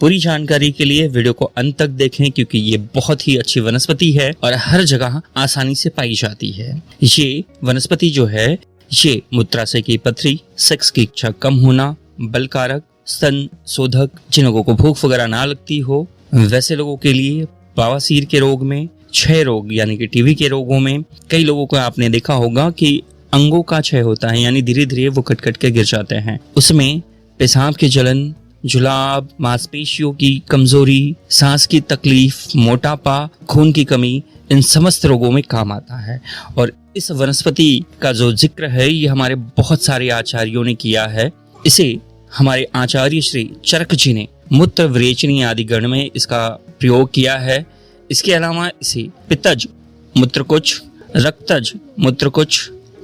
पूरी जानकारी के लिए वीडियो को अंत तक देखें, क्योंकि ये बहुत ही अच्छी वनस्पति है और हर जगह आसानी से पाई जाती है। ये वनस्पति जो है ये मूत्राशय की पथरी, सेक्स की इच्छा कम होना, बलकारक, स्तन शोधक, जिन लोगों को भूख वगैरह ना लगती हो वैसे लोगों के लिए, बवासीर के रोग में, क्षय रोग यानी कि टीबी के रोगों में, कई लोगों को आपने देखा होगा कि अंगों का क्षय होता है, यानी धीरे धीरे वो कट के गिर जाते हैं। उसमें पेशाब की जलन, जुलाब, मांसपेशियों की कमजोरी, सांस की तकलीफ, मोटापा, खून की कमी, इन समस्त रोगों में काम आता है। और इस वनस्पति का जो जिक्र है ये हमारे बहुत सारे आचार्यों ने किया है। इसे हमारे आचार्य श्री चरक जी ने मूत्र विरेचनी आदि गण में इसका प्रयोग किया है। इसके अलावा इसे पित्तज, मूत्रकुच, रक्तज, मूत्रकुच,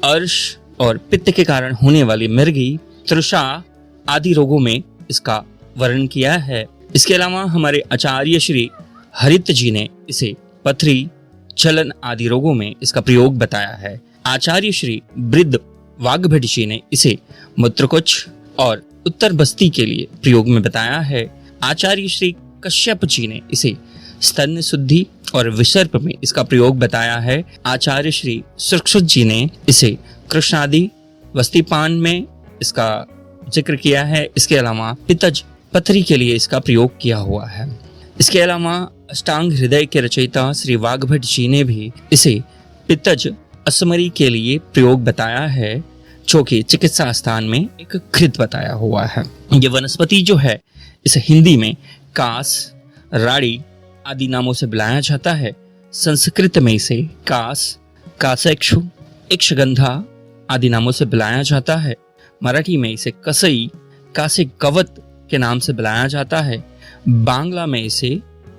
अर्श और पित्त के कारण होने वाली मिर्गी, तृषा आदि रोगों में इसका वर्णन किया है। इसके अलावा हमारे आचार्य श्री हरित जी ने इसे पथरी, चलन आदि रोगों में इसका प्रयोग बताया है। आचार्य श्री वृद्ध वाग्भट जी ने इसे मूत्रकुच और उत्तर बस्ती के लिए प्रयोग में बताया है। आचार्य श्री कश्यप जी ने इसे स्तन शुद्धि और विसर्प में इसका प्रयोग बताया है। आचार्य श्री सुरक्षित जी ने इसे कृष्णादि वस्तिपान में इसका जिक्र किया है। इसके अलावा पित्तज, पथरी के लिए इसका प्रयोग किया हुआ है। इसके अलावा अष्टांग हृदय के रचयिता श्री वाग्भट जी ने भी इसे पित्तज असमरी के लिए प्रयोग बताया है, जो कि चिकित्सा स्थान में एक कृत बताया हुआ है। ये वनस्पति जो है इसे हिंदी में कास, राड़ी आदि नामों से बुलाया जाता है। संस्कृत में इसे कास, कासेक्षु, इक्षगंधा आदि नामों से बुलाया जाता है। मराठी में इसे कसई, कासे कवत के नाम से बुलाया जाता है। बांग्ला में इसे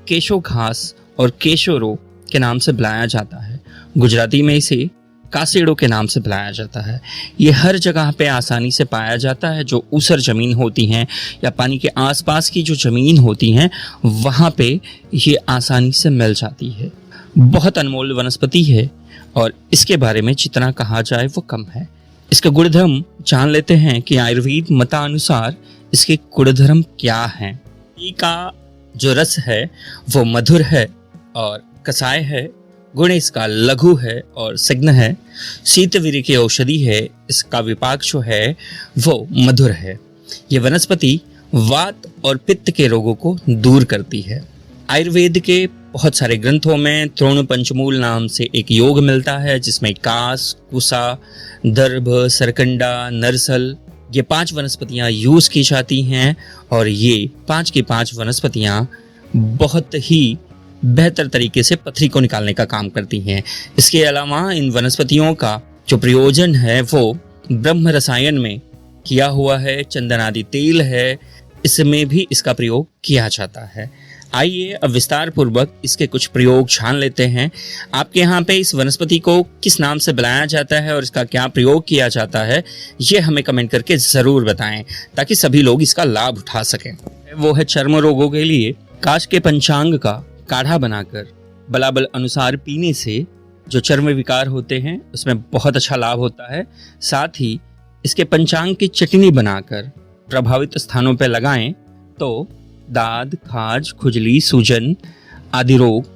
केशो घास और केशोरो के नाम से बुलाया जाता है। गुजराती में इसे कासेड़ो के नाम से बुलाया जाता है। ये हर जगह पे आसानी से पाया जाता है। जो ऊसर जमीन होती हैं या पानी के आसपास की जो जमीन होती हैं वहाँ पे ये आसानी से मिल जाती है। बहुत अनमोल वनस्पति है और इसके बारे में जितना कहा जाए वो कम है। इसके गुणधर्म जान लेते हैं कि आयुर्वेद मतानुसार इसके गुणधर्म क्या हैं। इसका जो रस है वो मधुर है और कसाय है। गुण इसका लघु है और सिग्न है। शीतवीर्य की औषधि है। इसका विपाक जो है वो मधुर है। ये वनस्पति वात और पित्त के रोगों को दूर करती है। आयुर्वेद के बहुत सारे ग्रंथों में तृण पंचमूल नाम से एक योग मिलता है, जिसमें कास, कुसा, दर्भ, सरकंडा, नरसल ये 5 वनस्पतियां यूज की जाती हैं। और ये 5 की 5 वनस्पतियां बहुत ही बेहतर तरीके से पथरी को निकालने का काम करती हैं। इसके अलावा इन वनस्पतियों का जो प्रयोजन है वो ब्रह्म रसायन में किया हुआ है। चंदन आदि तेल है, इसमें भी इसका प्रयोग किया जाता है। आइए अब विस्तार पूर्वक इसके कुछ प्रयोग जान लेते हैं। आपके यहाँ पे इस वनस्पति को किस नाम से बुलाया जाता है और इसका क्या प्रयोग किया जाता है ये हमें कमेंट करके ज़रूर बताएं, ताकि सभी लोग इसका लाभ उठा सकें। वो है चर्म रोगों के लिए काश के पंचांग का काढ़ा बनाकर बलाबल अनुसार पीने से जो चर्म विकार होते हैं उसमें बहुत अच्छा लाभ होता है। साथ ही इसके पंचांग की चटनी बनाकर प्रभावित स्थानों पर लगाएं तो दाद, खाज, खुजली, सूजन आदि रोग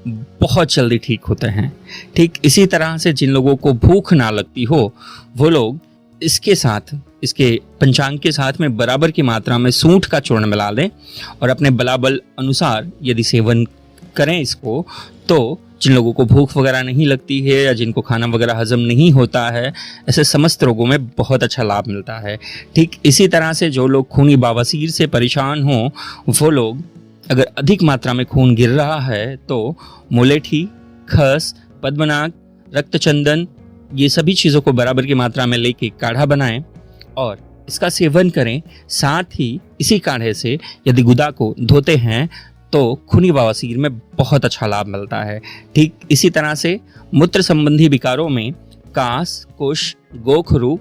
बहुत जल्दी ठीक होते हैं। ठीक इसी तरह से जिन लोगों को भूख ना लगती हो वो लोग इसके साथ, इसके पंचांग के साथ में बराबर की मात्रा में सूंठ का चूर्ण मिला लें और अपने बलाबल अनुसार यदि सेवन करें इसको, तो जिन लोगों को भूख वगैरह नहीं लगती है या जिनको खाना वगैरह हजम नहीं होता है, ऐसे समस्त रोगों में बहुत अच्छा लाभ मिलता है। ठीक इसी तरह से जो लोग खूनी बवासीर से परेशान हों वो लोग, अगर अधिक मात्रा में खून गिर रहा है तो मुलेठी, खस, पद्मनाग, रक्तचंदन ये सभी चीज़ों को बराबर की मात्रा में लेके काढ़ा बनाएं और इसका सेवन करें। साथ ही इसी काढ़े से यदि गुदा को धोते हैं तो खूनी बवासीर में बहुत अच्छा लाभ मिलता है। ठीक इसी तरह से मूत्र संबंधी विकारों में कास, कुश, गोखरू,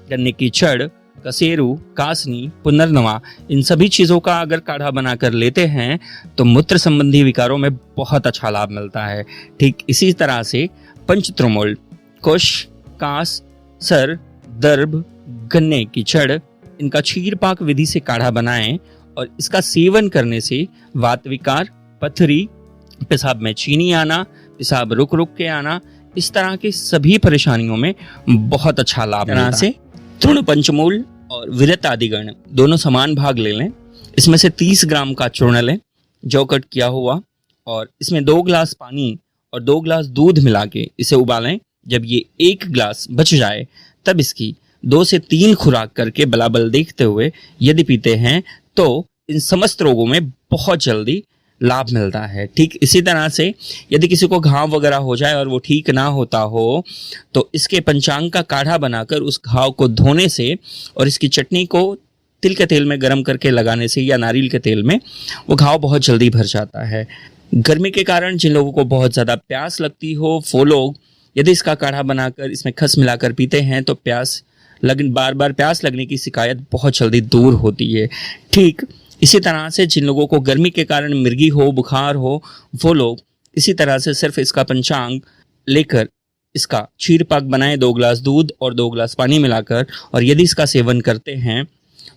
गन्ने की छड़, कसेरू, कासनी, पुनर्नवा इन सभी चीज़ों का अगर काढ़ा बनाकर लेते हैं तो मूत्र संबंधी विकारों में बहुत अच्छा लाभ मिलता है। ठीक इसी तरह से पंचत्रुमूल, कुश, कास, सर, दर्भ, गन्ने की छड़ इनका क्षीरपाक विधि से काढ़ा बनाएं और इसका सेवन करने से वात विकार, पथरी, पेशाब में चीनी आना, पेशाब रुक रुक के आना, इस तरह की सभी परेशानियों में बहुत अच्छा लाभ मिलता है। से तृण पंचमूल और विरत आदि गण दोनों समान भाग ले लें। इसमें से 30 ग्राम का चूर्ण लें, जो कट किया हुआ, और इसमें 2 गिलास पानी और 2 गिलास दूध मिला के इसे उबालें। जब ये 1 गिलास बच जाए तब इसकी 2 से 3 खुराक करके बलाबल देखते हुए यदि पीते हैं तो इन समस्त रोगों में बहुत जल्दी लाभ मिलता है। ठीक इसी तरह से यदि किसी को घाव वगैरह हो जाए और वो ठीक ना होता हो तो इसके पंचांग का काढ़ा बनाकर उस घाव को धोने से और इसकी चटनी को तिल के तेल में गर्म करके लगाने से या नारियल के तेल में वो घाव बहुत जल्दी भर जाता है। गर्मी के कारण जिन लोगों को बहुत ज़्यादा प्यास लगती हो वो लोग यदि इसका काढ़ा बनाकर इसमें खस मिलाकर पीते हैं तो बार बार प्यास लगने की शिकायत बहुत जल्दी दूर होती है। ठीक इसी तरह से जिन लोगों को गर्मी के कारण मिर्गी हो, बुखार हो, वो लोग इसी तरह से सिर्फ इसका पंचांग लेकर इसका क्षीर पाक बनाएं 2 गिलास दूध और 2 गिलास पानी मिलाकर, और यदि इसका सेवन करते हैं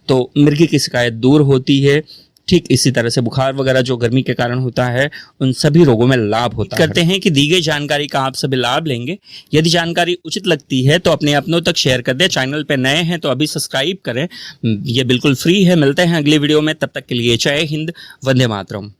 तो मिर्गी की शिकायत दूर होती है। ठीक इसी तरह से बुखार वगैरह जो गर्मी के कारण होता है उन सभी रोगों में लाभ होता है। करते हैं कि दी गई जानकारी का आप सभी लाभ लेंगे। यदि जानकारी उचित लगती है तो अपने अपनों तक शेयर कर दें। चैनल पे नए हैं तो अभी सब्सक्राइब करें, ये बिल्कुल फ्री है। मिलते हैं अगली वीडियो में, तब तक के लिए जय हिंद, वंदे मातरम।